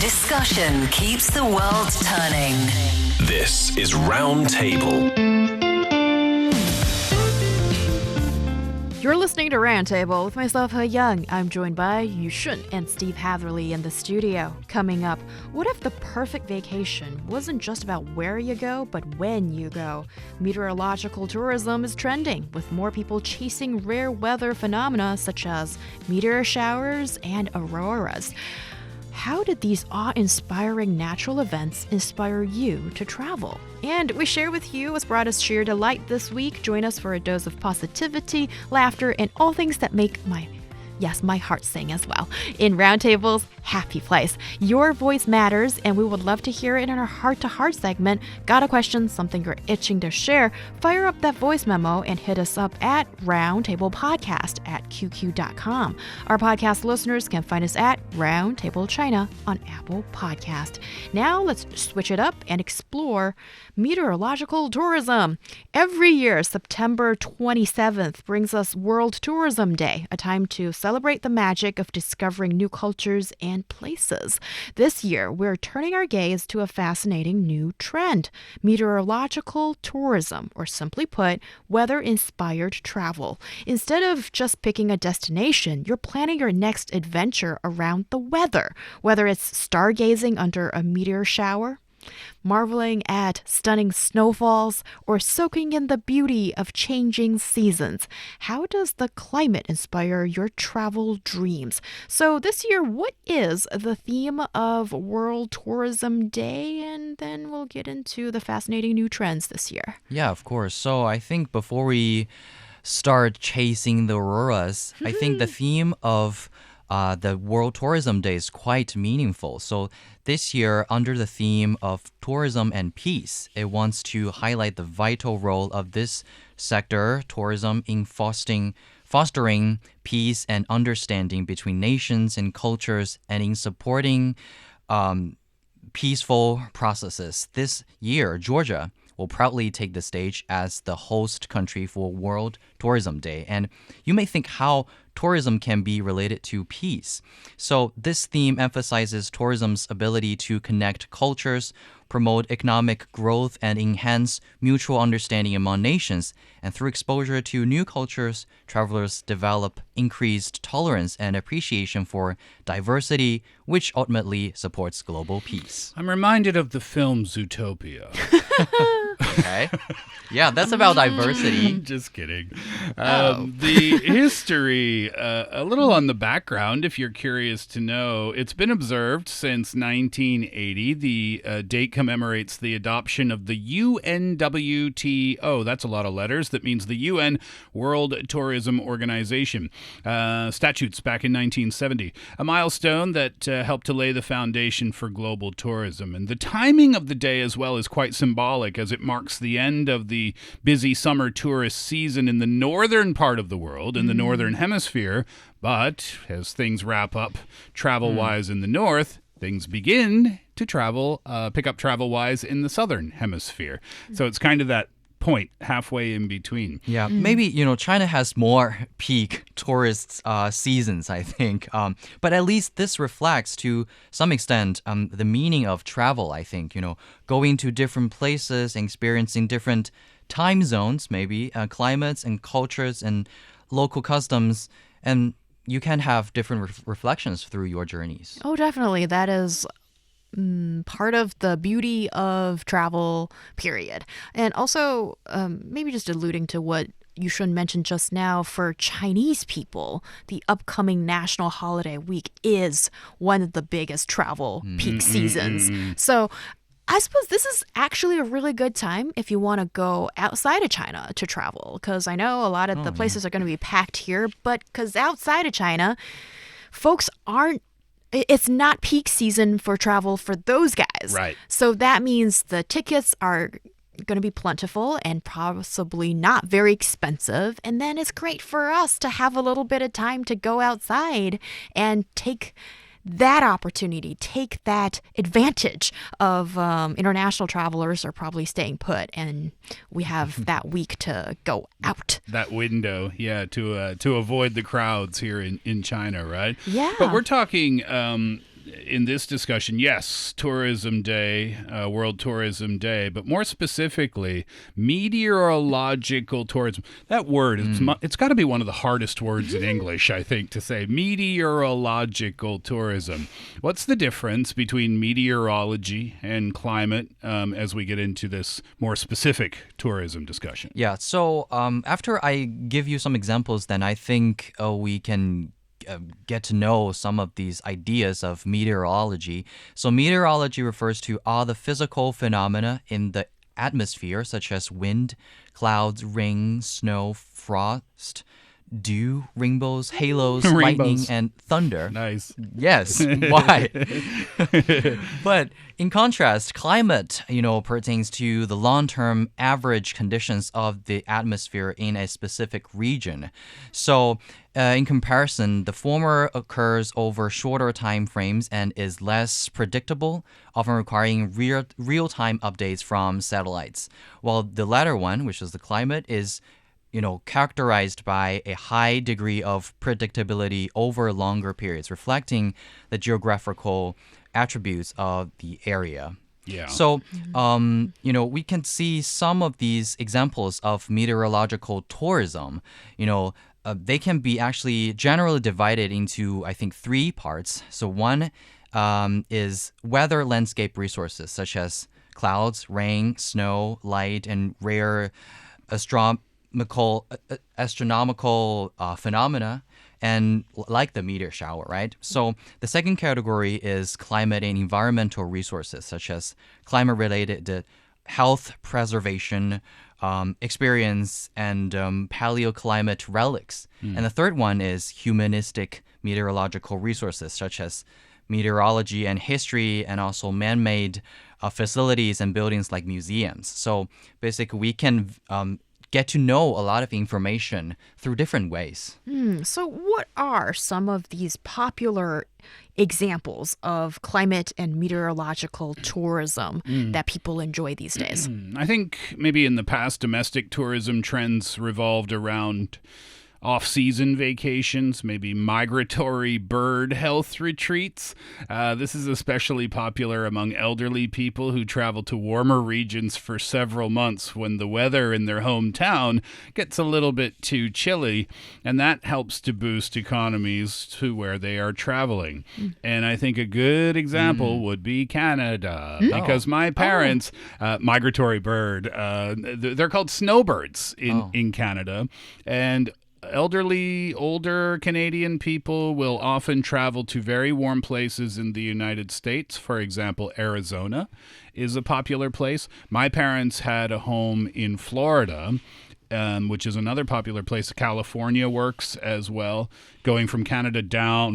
Discussion keeps the world turning. This is RoundTable. You're listening to RoundTable with myself, Heyang. I'm joined by Yushun and Steve Hatherly in the studio. Coming up, what if the perfect vacation wasn't just about where you go, but when you go? Meteorological tourism is trending, with more people chasing rare weather phenomena such as meteor showers and auroras. How did these awe-inspiring natural events inspire you to travel? And we share with you what's brought us sheer delight this week. Join us for a dose of positivity, laughter, and all things that make my heart sing as well. In RoundTable's Happy Place, your voice matters, and we would love to hear it in our heart-to-heart segment. Got a question, something you're itching to share? Fire up that voice memo and hit us up at roundtablepodcast@qq.com. Our podcast listeners can find us at Roundtable China on Apple Podcast. Now let's switch it up and explore meteorological tourism. Every year, September 27th brings us World Tourism Day, a time to celebrate the magic of discovering new cultures and places. This year, we're turning our gaze to a fascinating new trend: meteorological tourism, or simply put, weather-inspired travel. Instead of just picking a destination, you're planning your next adventure around the weather, whether it's stargazing under a meteor shower, marveling at stunning snowfalls, or soaking in the beauty of changing seasons. How does the climate inspire your travel dreams? So this year, what is the theme of World Tourism Day? And then we'll get into the fascinating new trends this year. Yeah, of course. So I think before we start chasing the auroras, I think the theme of the World Tourism Day is quite meaningful. So this year, under the theme of tourism and peace, it wants to highlight the vital role of this sector, tourism, in fostering peace and understanding between nations and cultures, and in supporting peaceful processes. This year, Georgia will proudly take the stage as the host country for World Tourism Day. And you may think how tourism can be related to peace. So this theme emphasizes tourism's ability to connect cultures, promote economic growth, and enhance mutual understanding among nations. And through exposure to new cultures, travelers develop increased tolerance and appreciation for diversity, which ultimately supports global peace. I'm reminded of the film Zootopia. Okay. Yeah, that's about diversity. Just kidding. The history, a little on the background, if you're curious to know. It's been observed since 1980. The date commemorates the adoption of the UNWTO. That's a lot of letters. That means the UN World Tourism Organization. Statutes back in 1970. A milestone that helped to lay the foundation for global tourism. And the timing of the day as well is quite symbolic, as it marks the end of the busy summer tourist season in the northern part of the world, in the northern hemisphere. But as things wrap up travel-wise in the north, things begin to pick up travel-wise in the southern hemisphere. So it's kind of that point halfway in between. Yeah, maybe, China has more peak tourist seasons, I think. But at least this reflects to some extent the meaning of travel, I think. Going to different places, experiencing different time zones, maybe, climates and cultures and local customs. And you can have different reflections through your journeys. Oh, definitely. That is part of the beauty of travel, period. And also, maybe just alluding to what Yushun mentioned just now, for Chinese people, the upcoming National Holiday Week is one of the biggest travel peak seasons. So I suppose this is actually a really good time if you want to go outside of China to travel, because I know a lot of the places are going to be packed here, but because outside of China, folks it's not peak season for travel for those guys. Right. So that means the tickets are going to be plentiful and possibly not very expensive. And then it's great for us to have a little bit of time to go outside and take that opportunity, take that advantage of international travelers are probably staying put, and we have that week to go out. That window, yeah, to avoid the crowds here in China, right? Yeah. But we're talking in this discussion, yes, Tourism Day, World Tourism Day, but more specifically, meteorological tourism. That word, it's got to be one of the hardest words in English, I think, to say. Meteorological tourism. What's the difference between meteorology and climate as we get into this more specific tourism discussion? Yeah, so after I give you some examples, then I think we can get to know some of these ideas of meteorology. So meteorology refers to all the physical phenomena in the atmosphere, such as wind, clouds, rain, snow, frost, dew, rainbows, halos, lightning, and thunder. Nice. Yes. Why? But in contrast, climate, pertains to the long-term average conditions of the atmosphere in a specific region. So, in comparison, the former occurs over shorter time frames and is less predictable, often requiring real-time updates from satellites. While the latter one, which is the climate, is characterized by a high degree of predictability over longer periods, reflecting the geographical attributes of the area. Yeah. So, we can see some of these examples of meteorological tourism. They can be actually generally divided into, I think, 3 parts. So one is weather landscape resources, such as clouds, rain, snow, light, and rare astronomical phenomena, and like the meteor shower, right? So the second category is climate and environmental resources, such as climate-related health preservation, experience, and paleoclimate relics. And the third one is humanistic meteorological resources, such as meteorology and history, and also man-made facilities and buildings like museums. So basically, we can get to know a lot of information through different ways. So what are some of these popular examples of climate and meteorological tourism that people enjoy these days? I think maybe in the past, domestic tourism trends revolved around off-season vacations, maybe migratory bird health retreats. This is especially popular among elderly people who travel to warmer regions for several months when the weather in their hometown gets a little bit too chilly, and that helps to boost economies to where they are traveling. And I think a good example would be Canada, because my parents, migratory bird, they're called snowbirds in Canada, and older Canadian people will often travel to very warm places in the United States. For example, Arizona is a popular place. My parents had a home in Florida, which is another popular place. California works as well. Going from Canada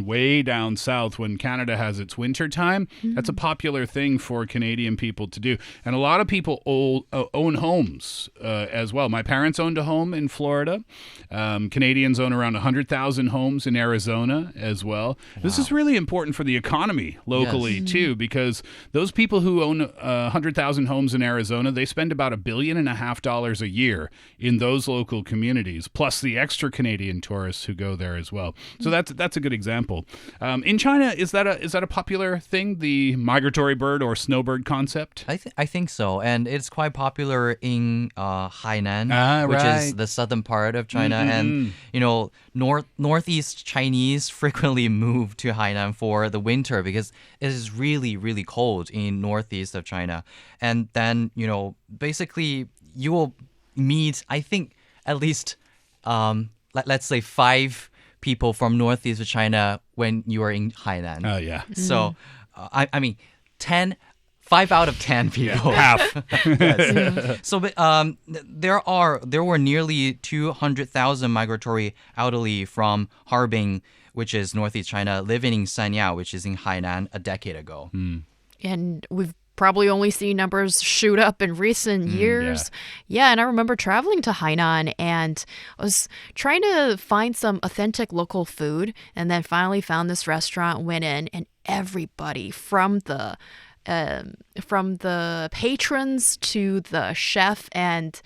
way down south when Canada has its winter time, that's a popular thing for Canadian people to do. And a lot of people own homes as well. My parents owned a home in Florida. Canadians own around 100,000 homes in Arizona as well. Wow. This is really important for the economy locally, too, because those people who own 100,000 homes in Arizona, they spend about $1.5 billion a year in those local communities, plus the extra Canadian tourists who go there as well. So that's a good example. In China, is that a popular thing, the migratory bird or snowbird concept? I think so, and it's quite popular in Hainan, which is the southern part of China, and northeast Chinese frequently move to Hainan for the winter because it is really, really cold in northeast of China, and then basically you will meet, I think, at least let's say 5 people from northeast of China when you are in Hainan. Oh, yeah. So, I mean, 5 out of 10 people. Yeah, half. Yes. So, there were nearly 200,000 migratory elderly from Harbin, which is northeast China, living in Sanya, which is in Hainan, a decade ago. And we've probably only seen numbers shoot up in recent years. Yeah, and I remember traveling to Hainan and I was trying to find some authentic local food, and then finally found this restaurant, went in, and everybody from the patrons to the chef and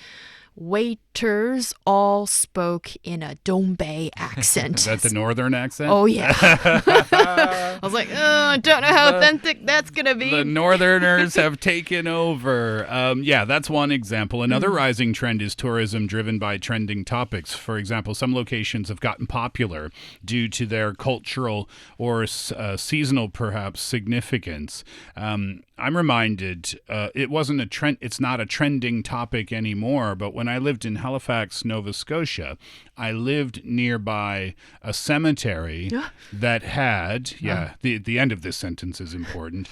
actors all spoke in a Dongbei accent. Is that the northern accent? Oh, yeah. I was like, I don't know how authentic that's going to be. The northerners have taken over. Yeah, that's one example. Another rising trend is tourism driven by trending topics. For example, some locations have gotten popular due to their cultural or seasonal, perhaps, significance. I'm reminded it wasn't a trend. It's not a trending topic anymore. But when I lived in Halifax, Nova Scotia, I lived nearby a cemetery that had the end of this sentence is important.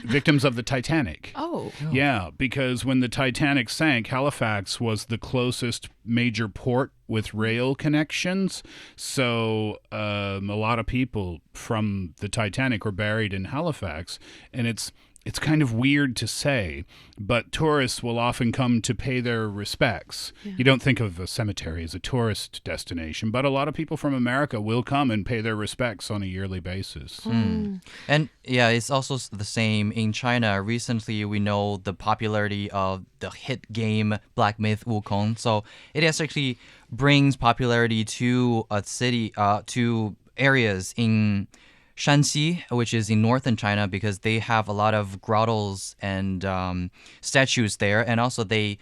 Victims of the Titanic. Oh. Yeah, because when the Titanic sank, Halifax was the closest major port with rail connections. So a lot of people from the Titanic were buried in Halifax, and it's kind of weird to say, but tourists will often come to pay their respects. Yeah. You don't think of a cemetery as a tourist destination, but a lot of people from America will come and pay their respects on a yearly basis. And yeah, it's also the same in China. Recently, we know the popularity of the hit game Black Myth Wukong. So it actually brings popularity to a city, to areas in Shanxi, which is in northern China, because they have a lot of grottos and statues there, and also they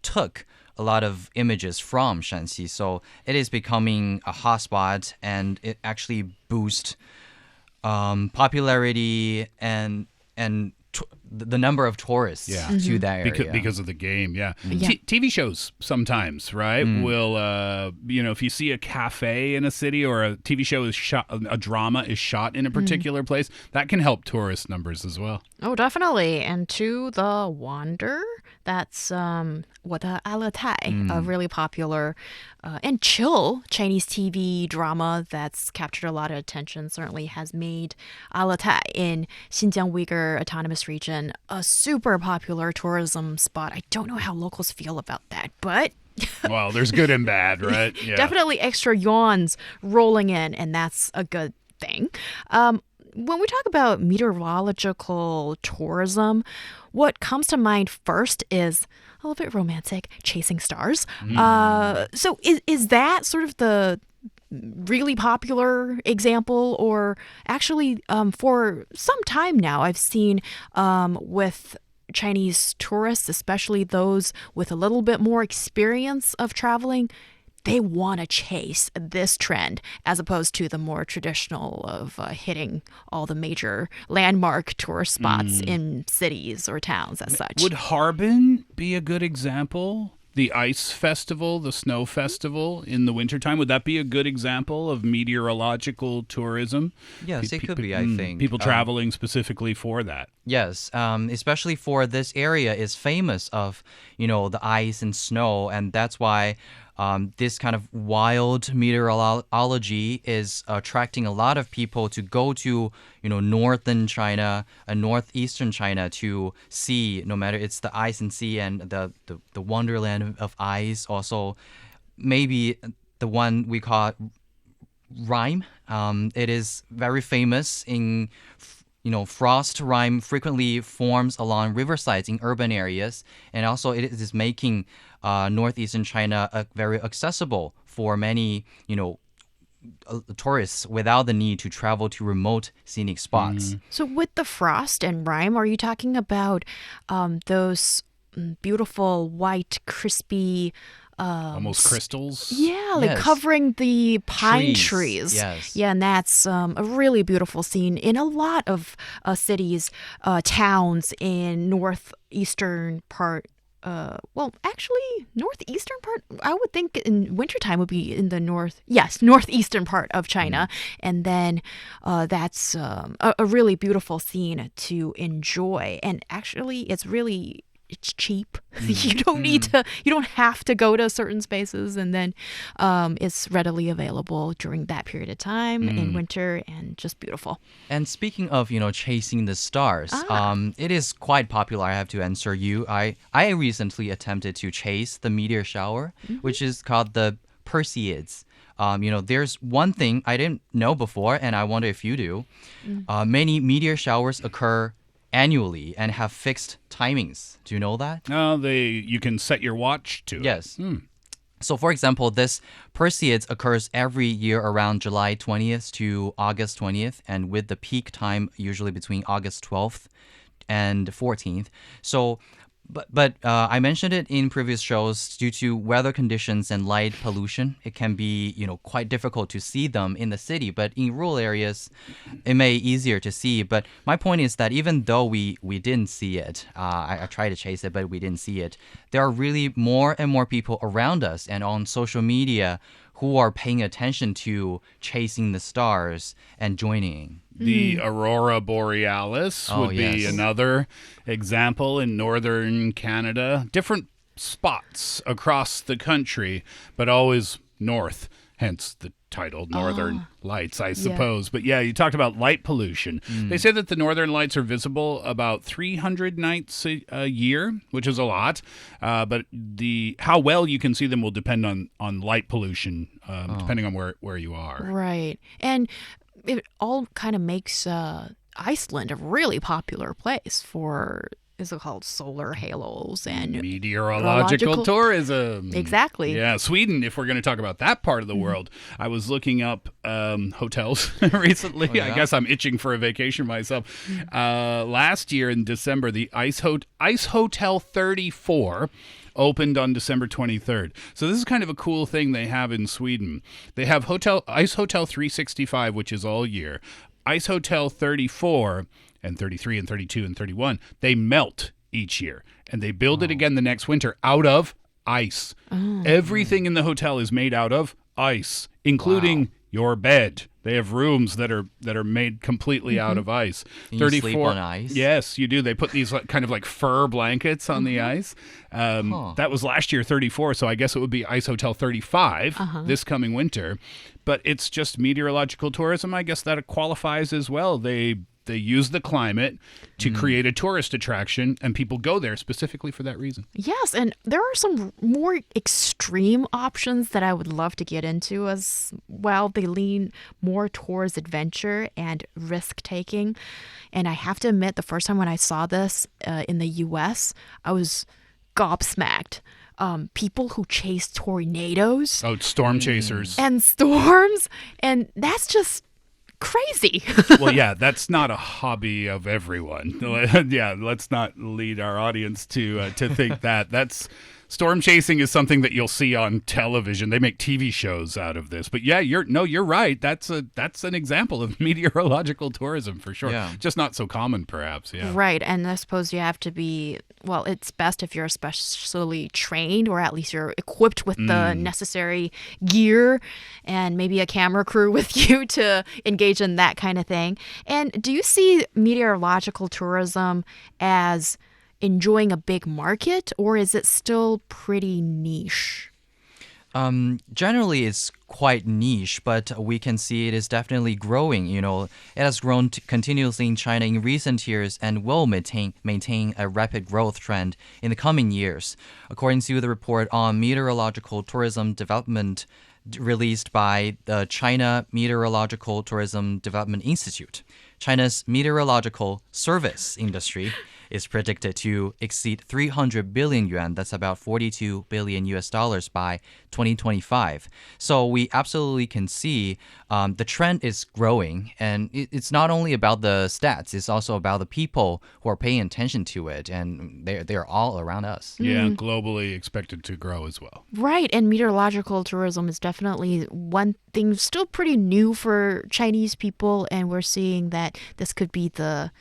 took a lot of images from Shanxi, so it is becoming a hotspot, and it actually boosts popularity and the number of tourists to that area because of the game. TV shows sometimes, right, will if you see a cafe in a city or a TV show is shot, a drama is shot in a particular place, that can help tourist numbers as well. Oh, definitely. And to the Wander, that's what Alatai, a really popular and chill Chinese TV drama that's captured a lot of attention, certainly has made Alatai in Xinjiang Uyghur Autonomous Region a super popular tourism spot. I don't know how locals feel about that, but well, there's good and bad, right? Yeah. Definitely extra yawns rolling in, and that's a good thing. When we talk about meteorological tourism, what comes to mind first is a little bit romantic, chasing stars. So is that sort of the really popular example? Or actually, for some time now, I've seen with Chinese tourists, especially those with a little bit more experience of traveling, they want to chase this trend as opposed to the more traditional of hitting all the major landmark tourist spots in cities or towns as such. Would Harbin be a good example? The ice festival, the snow festival in the wintertime, would that be a good example of meteorological tourism? Yes, it could be, I think. People traveling specifically for that. Yes, especially for this area is famous of, the ice and snow, and that's why this kind of wild meteorology is attracting a lot of people to go to, northern China and northeastern China to see, no matter it's the ice and sea and the wonderland of ice. Also, maybe the one we call rime. It is very famous in, frost rime frequently forms along riversides in urban areas, and also it is making northeastern China very accessible for many, tourists without the need to travel to remote scenic spots. So with the frost and rime, are you talking about those beautiful white, crispy... almost crystals? Yeah, like covering the pine trees. Yes. Yeah, and that's a really beautiful scene in a lot of cities, towns in northeastern part. Northeastern part, I would think in wintertime would be in the northeastern part of China. And then that's a really beautiful scene to enjoy. And actually, it's cheap. You don't have to go to certain spaces, and then it's readily available during that period of time in winter, and just beautiful. And speaking of, chasing the stars, it is quite popular, I have to answer you. I recently attempted to chase the meteor shower, which is called the Perseids. There's one thing I didn't know before, and I wonder if you do. Many meteor showers occur annually and have fixed timings. Do you know that? You can set your watch to it. Yes. So, for example, this Perseids occurs every year around July 20th to August 20th, and with the peak time usually between August 12th and 14th. So, but I mentioned it in previous shows. Due to weather conditions and light pollution, it can be quite difficult to see them in the city. But in rural areas, it may be easier to see. But my point is that even though we didn't see it, I tried to chase it, but we didn't see it. There are really more and more people around us and on social media who are paying attention to chasing the stars and joining. The Aurora Borealis would be another example in northern Canada. Different spots across the country, but always north, hence the title Northern Lights, I suppose. But yeah, you talked about light pollution. They say that the Northern Lights are visible about 300 nights a year, which is a lot. But how well you can see them will depend on light pollution, depending on where you are. Right. And it all kind of makes Iceland a really popular place for, is it called solar halos and meteorological tourism? Exactly. Yeah, Sweden, if we're going to talk about that part of the world. I was looking up hotels recently. I guess I'm itching for a vacation myself. Last year in December, the Ice Hotel 34 opened on December 23rd. So this is kind of a cool thing they have in Sweden. They have Ice Hotel 365, which is all year. Ice Hotel 34 and 33 and 32 and 31, they melt each year. And they build it again the next winter out of ice. Everything in the hotel is made out of ice, including your bed. They have rooms that are made completely out of ice. Can you sleep on ice? Yes, you do. They put these kind of like fur blankets on the ice. That was last year, 34, so I guess it would be Ice Hotel 35 this coming winter. But it's just meteorological tourism. I guess that qualifies as well. They use the climate to create a tourist attraction, and people go there specifically for that reason. Yes, and there are some more extreme options that I would love to get into as well. They lean more towards adventure and risk-taking. And I have to admit, the first time when I saw this in the U.S., I was gobsmacked. People who chase tornadoes. Oh, storm chasers. And storms. And that's just crazy. Well, yeah, that's not a hobby of everyone. Yeah, let's not lead our audience to think that. Storm chasing is something that you'll see on television. They make TV shows out of this. But yeah, you're right. That's an example of meteorological tourism for sure. Yeah. Just not so common, perhaps. Yeah. Right, and I suppose you have to be, well, it's best if you're especially trained, or at least you're equipped with the necessary gear and maybe a camera crew with you to engage in that kind of thing. And do you see meteorological tourism as enjoying a big market, or is it still pretty niche? Generally, it's quite niche, but we can see it is definitely growing. It has grown continuously in China in recent years and will maintain a rapid growth trend in the coming years. According to the report on meteorological tourism development released by the China Meteorological Tourism Development Institute, China's meteorological service industry is predicted to exceed 300 billion yuan. That's about $42 billion by 2025. So we absolutely can see the trend is growing, and it's not only about the stats, it's also about the people who are paying attention to it, and they're all around us. Yeah, globally expected to grow as well. Right, and meteorological tourism is definitely one thing still pretty new for Chinese people, and we're seeing that this could be the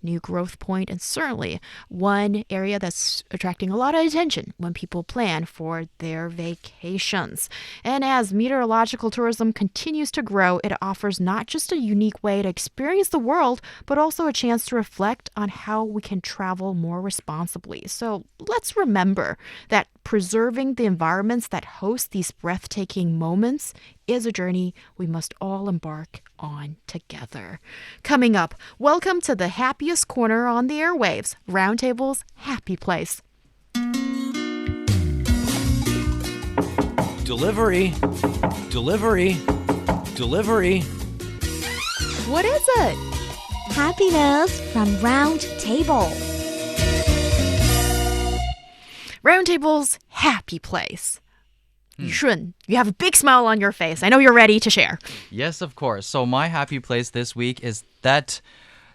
new growth point, and certainly one area that's attracting a lot of attention when people plan for their vacations. And as meteorological tourism continues to grow, it offers not just a unique way to experience the world, but also a chance to reflect on how we can travel more responsibly. So let's remember that preserving the environments that host these breathtaking moments is a journey we must all embark on together. Coming up, welcome to the happiest corner on the airwaves, RoundTable's Happy Place. Delivery. What is it? Happiness from RoundTable. RoundTable's Happy Place. Yushun, you have a big smile on your face. I know you're ready to share. Yes, of course. So my happy place this week is that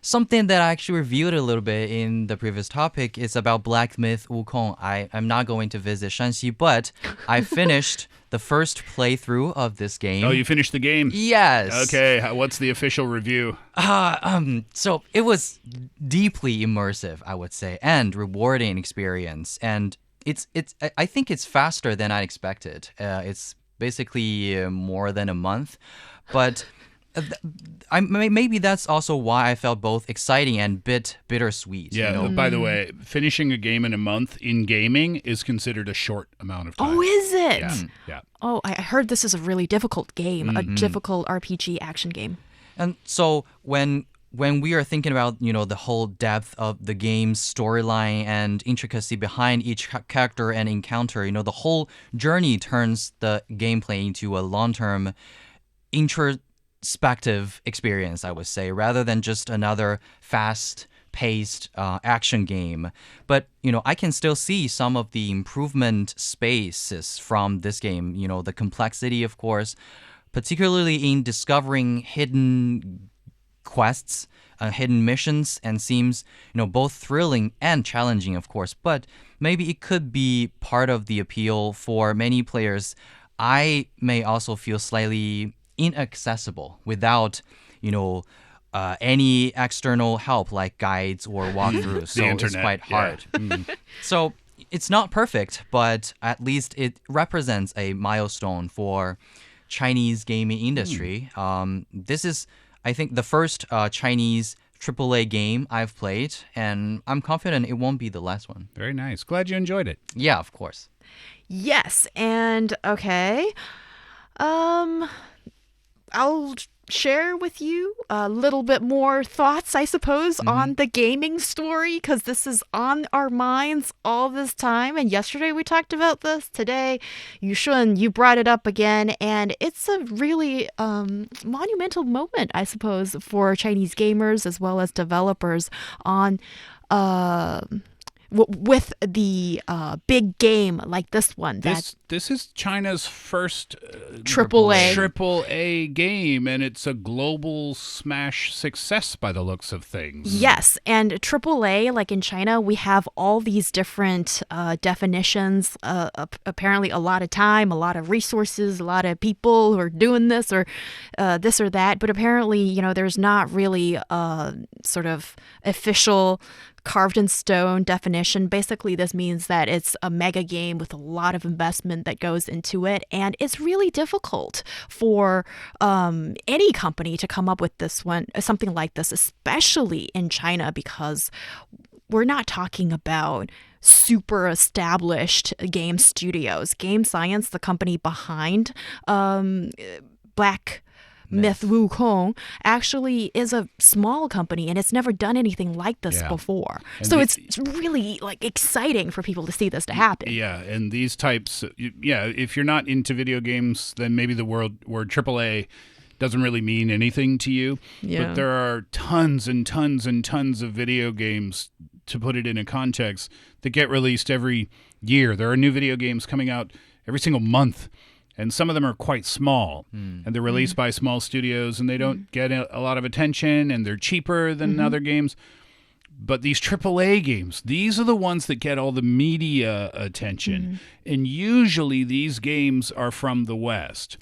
something that I actually reviewed a little bit in the previous topic is about Black Myth Wukong. I'm not going to visit Shanxi, but I finished the first playthrough of this game. Oh, you finished the game? Yes. Okay, what's the official review? So it was deeply immersive, I would say, and rewarding experience. And I think it's faster than I expected. It's basically more than a month, but maybe that's also why I felt both exciting and bittersweet. Yeah. You know? By the way, finishing a game in a month in gaming is considered a short amount of time. Oh, is it? Yeah. Oh, I heard this is a really difficult game, a difficult RPG action game. And so when we are thinking about, the whole depth of the game's storyline and intricacy behind each character and encounter, the whole journey turns the gameplay into a long-term introspective experience, I would say, rather than just another fast-paced action game. But, I can still see some of the improvement spaces from this game, the complexity, of course, particularly in discovering hidden quests, hidden missions, and seems, both thrilling and challenging, of course. But maybe it could be part of the appeal for many players. I may also feel slightly inaccessible without, any external help like guides or walkthroughs. So it's quite hard. So it's not perfect, but at least it represents a milestone for Chinese gaming industry. This is, I think, the first Chinese AAA game I've played, and I'm confident it won't be the last one. Very nice. Glad you enjoyed it. Yeah, of course. Yes, and okay. I'll share with you a little bit more thoughts, I suppose, on the gaming story, because this is on our minds all this time. And yesterday we talked about this. Today, Yushun, you brought it up again, and it's a really monumental moment, I suppose, for Chinese gamers as well as developers on with the big game like this one. This is China's first AAA game, and it's a global smash success by the looks of things. Yes, and AAA, like in China, we have all these different definitions. Apparently, a lot of time, a lot of resources, a lot of people who are doing this or this or that. But apparently, there's not really a sort of official carved in stone definition. Basically, this means that it's a mega game with a lot of investment that goes into it, and it's really difficult for any company to come up with something like this, especially in China, because we're not talking about super established game studios. Game Science, the company behind Black Myth Wukong, actually is a small company, and it's never done anything like this before. And so it's really exciting for people to see this to happen. Yeah, and these types, if you're not into video games, then maybe the word AAA doesn't really mean anything to you. Yeah. But there are tons and tons and tons of video games, to put it in a context, that get released every year. There are new video games coming out every single month. And some of them are quite small, and they're released by small studios, and they don't get a lot of attention, and they're cheaper than other games. But these AAA games, these are the ones that get all the media attention. And usually these games are from the West.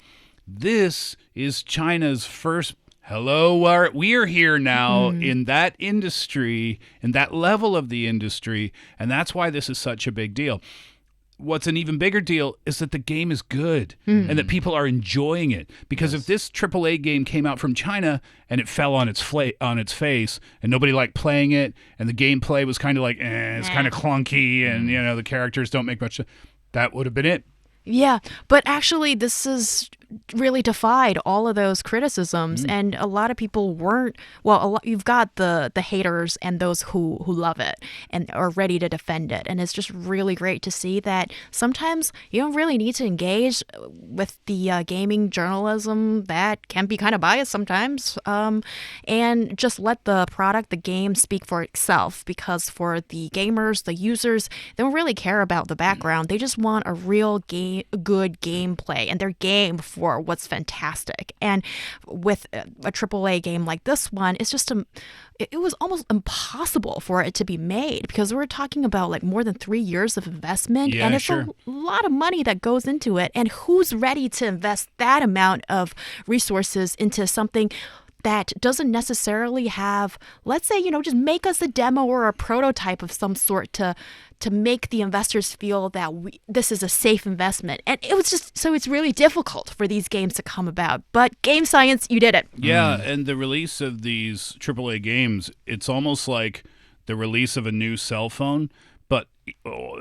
This is China's first, hello, we are here now in that industry, in that level of the industry, and that's why this is such a big deal. What's an even bigger deal is that the game is good and that people are enjoying it. Because if this AAA game came out from China and it fell on its face and nobody liked playing it and the gameplay was kind of it's kind of clunky and the characters don't make much, that would have been it. Yeah, but actually this is really defied all of those criticisms, and a lot of people weren't. Well, you've got the haters and those who love it and are ready to defend it, and it's just really great to see that sometimes you don't really need to engage with the gaming journalism that can be kind of biased sometimes, and just let the product, the game, speak for itself. Because for the gamers, the users, they don't really care about the background. They just want a real good gameplay, and they're game for what's fantastic. And with a AAA game like this one, it's just it was almost impossible for it to be made, because we're talking about like more than 3 years of investment, and it's a lot of money that goes into it. And who's ready to invest that amount of resources into something that doesn't necessarily have, let's say, just make us a demo or a prototype of some sort to make the investors feel that this is a safe investment. And it was just, so it's really difficult for these games to come about. But Game Science, you did it. Yeah, and the release of these AAA games, it's almost like the release of a new cell phone, but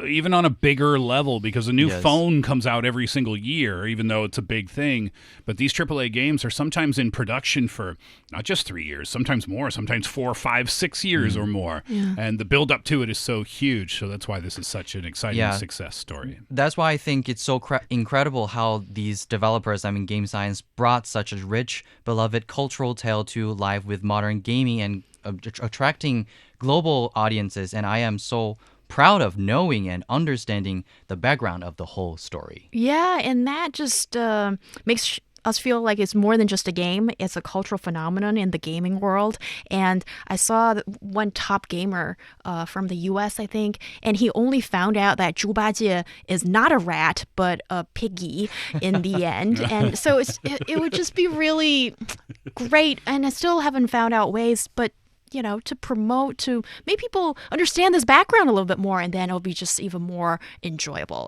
even on a bigger level, because a new phone comes out every single year, even though it's a big thing. But these AAA games are sometimes in production for not just 3 years, sometimes more, sometimes 4, 5, 6 years or more. Yeah. And the build up to it is so huge. So that's why this is such an exciting success story. That's why I think it's so incredible how these developers, Game Science, brought such a rich, beloved cultural tale to life with modern gaming and attracting global audiences. And I am so proud of knowing and understanding the background of the whole story. Yeah, and that just makes us feel like it's more than just a game. It's a cultural phenomenon in the gaming world. And I saw one top gamer from the US, I think, and he only found out that 猪八戒 is not a rat, but a piggy in the end. And so it would just be really great. And I still haven't found out ways, but to promote, to make people understand this background a little bit more, and then it'll be just even more enjoyable.